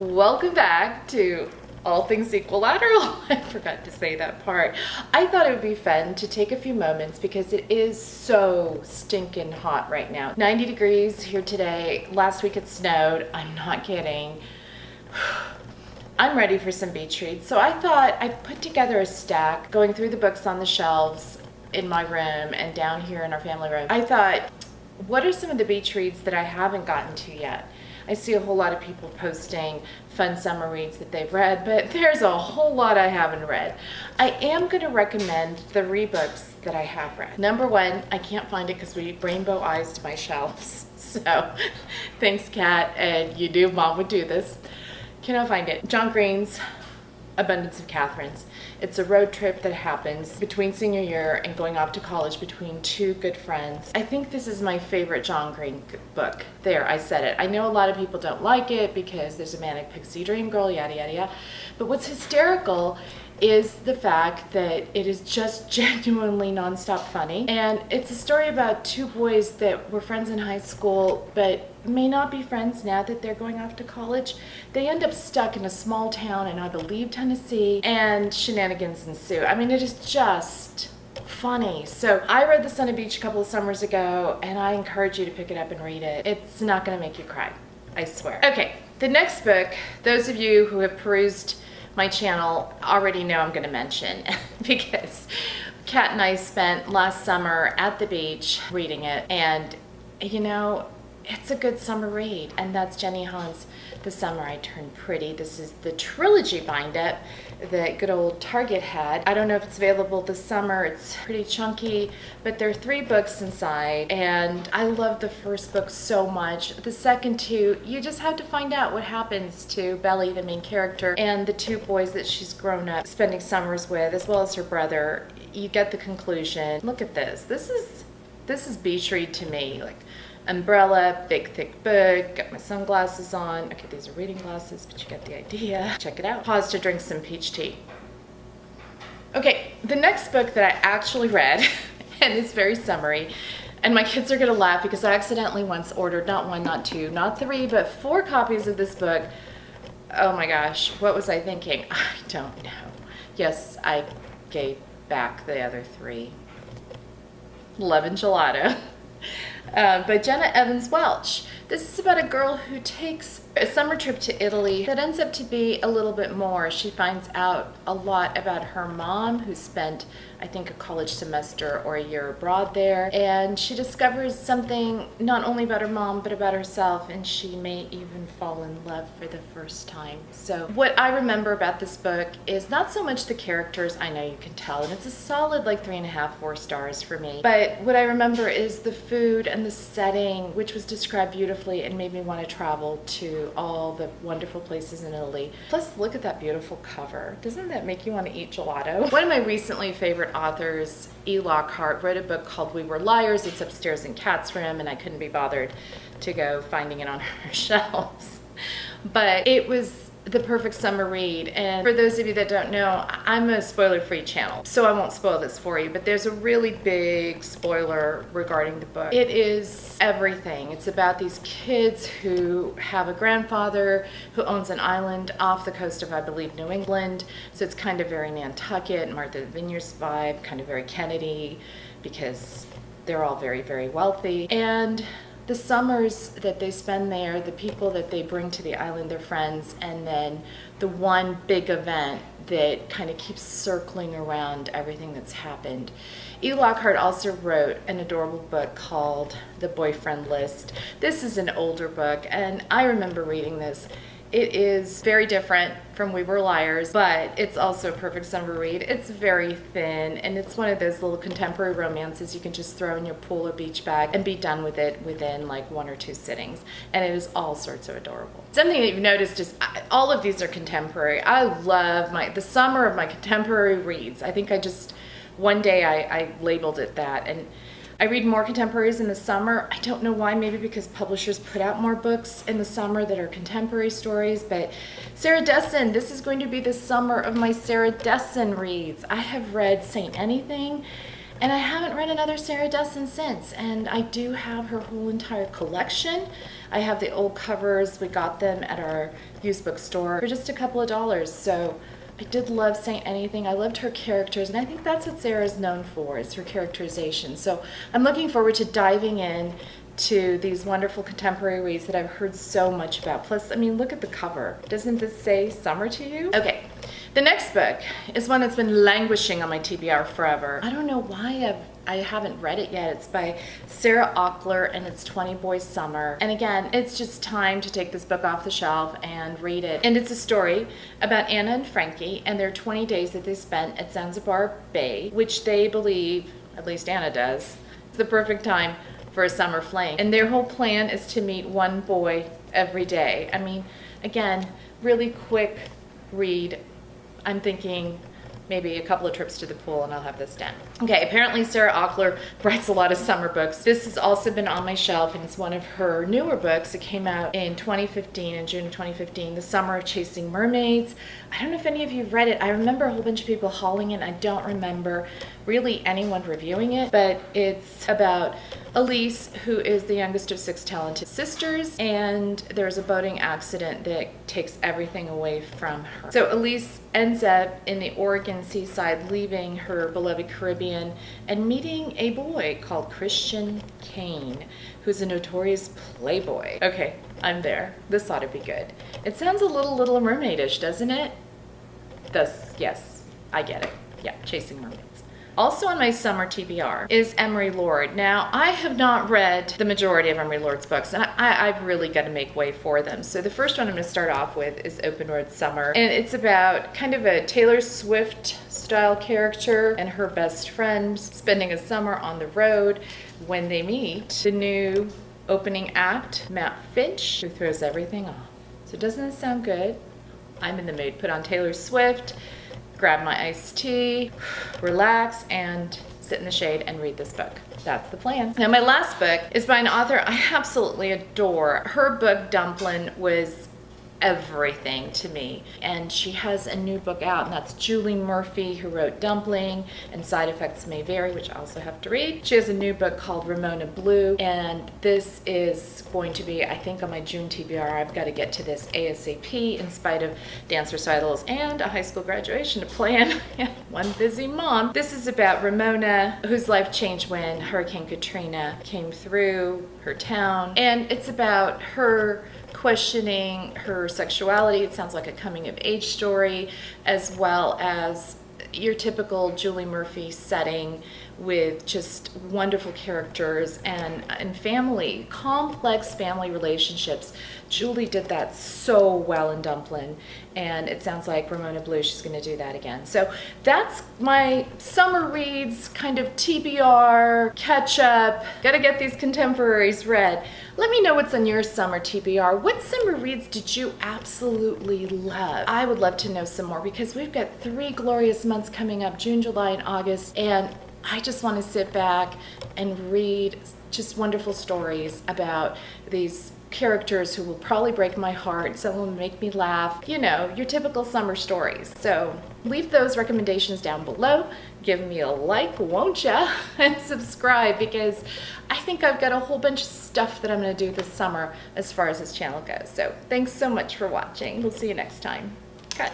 Welcome back to All Things Equilateral. I forgot to say that part. I thought it would be fun to take a few moments because it is so stinking hot right now. 90 degrees here today. Last week it snowed. I'm not kidding. I'm ready for some beach reads. So I thought I'd put together a stack going through the books on the shelves in my room and down here in our family room. I thought, what are some of the beach reads that I haven't gotten to yet? I see a whole lot of people posting fun summer reads that they've read, but there's a whole lot I haven't read. I am going to recommend the rebooks that I have read. Number one, I can't find it because we rainbow-ized my shelves. So thanks, Kat, and you knew Mom would do this. Cannot find it. John Green's Abundance of Catherines. It's a road trip that happens between senior year and going off to college between two good friends. I think this is my favorite John Green book. There, I said it. I know a lot of people don't like it because there's a manic pixie dream girl, yada, yada, yada. But what's hysterical is the fact that it is just genuinely nonstop funny. And it's a story about two boys that were friends in high school, but may not be friends now that they're going off to college. They end up stuck in a small town in, I believe, Tennessee, and shenanigans ensue. I mean, it is just funny. So I read The Sun of Beach a couple of summers ago, and I encourage you to pick it up and read it. It's not gonna make you cry, I swear. Okay, the next book, those of you who have perused my channel already know I'm gonna mention because Kat and I spent last summer at the beach reading it, and you know, it's a good summer read, and that's Jenny Han's The Summer I Turned Pretty. This is the trilogy bind-up that good old Target had. I don't know if it's available this summer. It's pretty chunky, but there are 3 books inside, and I love the first book so much. The second two, you just have to find out what happens to Belly, the main character, and the 2 boys that she's grown up spending summers with, as well as her brother. You get the conclusion. Look at this. This is beach read to me. Like, umbrella, big thick book, got my sunglasses on. Okay, these are reading glasses, but you get the idea. Check it out. Pause to drink some peach tea. Okay, the next book that I actually read, and it's very summery, and my kids are gonna laugh because I accidentally once ordered not 1, not 2, not 3, but 4 copies of this book. Oh my gosh, what was I thinking? I don't know. Yes, I gave back the other 3. Love and Gelato. By Jenna Evans Welch. This is about a girl who takes a summer trip to Italy that ends up to be a little bit more. She finds out a lot about her mom, who spent, I think, a college semester or a year abroad there, and she discovers something not only about her mom but about herself, and she may even fall in love for the first time. So what I remember about this book is not so much the characters. I know you can tell, and it's a solid like 3.5, 4 stars for me, but what I remember is the food and the setting, which was described beautifully and made me want to travel to all the wonderful places in Italy. Plus, look at that beautiful cover. Doesn't that make you want to eat gelato? One of my recently favorite authors, E. Lockhart, wrote a book called We Were Liars. It's upstairs in Kat's room, and I couldn't be bothered to go finding it on her shelves. But it was the perfect summer read, and for those of you that don't know, I'm a spoiler-free channel, so I won't spoil this for you, but there's a really big spoiler regarding the book. It is everything. It's about these kids who have a grandfather who owns an island off the coast of, I believe, New England, so it's kind of very Nantucket, Martha Vineyards vibe, kind of very Kennedy, because they're all very, very wealthy. And the summers that they spend there, the people that they bring to the island, their friends, and then the one big event that kind of keeps circling around everything that's happened. E. Lockhart also wrote an adorable book called The Boyfriend List. This is an older book, and I remember reading this. It is very different from We Were Liars, but it's also a perfect summer read. It's very thin, and it's one of those little contemporary romances you can just throw in your pool or beach bag and be done with it within like 1 or 2 sittings. And it is all sorts of adorable. Something that you've noticed is all of these are contemporary. I love the summer of my contemporary reads. I think one day I labeled it that. And I read more contemporaries in the summer. I don't know why, maybe because publishers put out more books in the summer that are contemporary stories, but Sarah Dessen, this is going to be the summer of my Sarah Dessen reads. I have read Saint Anything, And I haven't read another Sarah Dessen since, and I do have her whole entire collection. I have the old covers. We got them at our used bookstore for just a couple of dollars. So I did love Saint Anything. I loved her characters, and I think that's what Sarah is known for, is her characterization. So I'm looking forward to diving in to these wonderful contemporary reads that I've heard so much about. Plus, I mean, look at the cover. Doesn't this say summer to you? Okay, the next book is one that's been languishing on my TBR forever. I don't know why I haven't read it yet. It's by Sarah Auckler, and it's 20 Boys Summer. And again, it's just time to take this book off the shelf and read it. And it's a story about Anna and Frankie and their 20 days that they spent at Zanzibar Bay, which they believe, at least Anna does, is the perfect time for a summer fling. And their whole plan is to meet one boy every day. I mean, again, really quick read. I'm thinking maybe a couple of trips to the pool and I'll have this done. Okay, apparently Sarah Auckler writes a lot of summer books. This has also been on my shelf, and it's one of her newer books. It came out in 2015, in June of 2015, The Summer of Chasing Mermaids. I don't know if any of you have read it. I remember a whole bunch of people hauling it. I don't remember really anyone reviewing it, but it's about Elise, who is the youngest of 6 talented sisters, and there's a boating accident that takes everything away from her. So Elise ends up in the Oregon seaside, leaving her beloved Caribbean and meeting a boy called Christian Kane, who's a notorious playboy. Okay, I'm there. This ought to be good. It sounds a Little Mermaidish, doesn't it? Yes, I get it. Yeah, Chasing Mermaids. Also on my summer TBR is Emery Lord. Now, I have not read the majority of Emery Lord's books, and I've really got to make way for them. So the first one I'm going to start off with is Open Road Summer, and it's about kind of a Taylor Swift style character and her best friend spending a summer on the road when they meet the new opening act, Matt Finch, who throws everything off. So doesn't this sound good? I'm in the mood. Put on Taylor Swift, grab my iced tea, relax, and sit in the shade and read this book. That's the plan. Now, my last book is by an author I absolutely adore. Her book, Dumplin', was everything to me. And she has a new book out, and that's Julie Murphy, who wrote Dumpling and Side Effects May Vary, which I also have to read. She has a new book called Ramona Blue, and this is going to be, I think, on my June TBR. I've got to get to this ASAP in spite of dance recitals and a high school graduation to plan. One busy mom. This is about Ramona, whose life changed when Hurricane Katrina came through her town, and it's about her questioning her sexuality. It sounds like a coming of age story, as well as your typical Julie Murphy setting with just wonderful characters and family, complex family relationships. Julie did that so well in Dumplin', and it sounds like Ramona Blue, she's going to do that again. So that's my summer reads, kind of TBR, catch up. Got to get these contemporaries read. Let me know what's on your summer TBR. What summer reads did you absolutely love? I would love to know some more, because we've got 3 glorious months coming up, June, July, and August, and I just want to sit back and read just wonderful stories about these characters who will probably break my heart, some will make me laugh, you know, your typical summer stories. So leave those recommendations down below. Give me a like, won't ya? And subscribe, because I think I've got a whole bunch of stuff that I'm going to do this summer as far as this channel goes. So thanks so much for watching. We'll see you next time. Cut.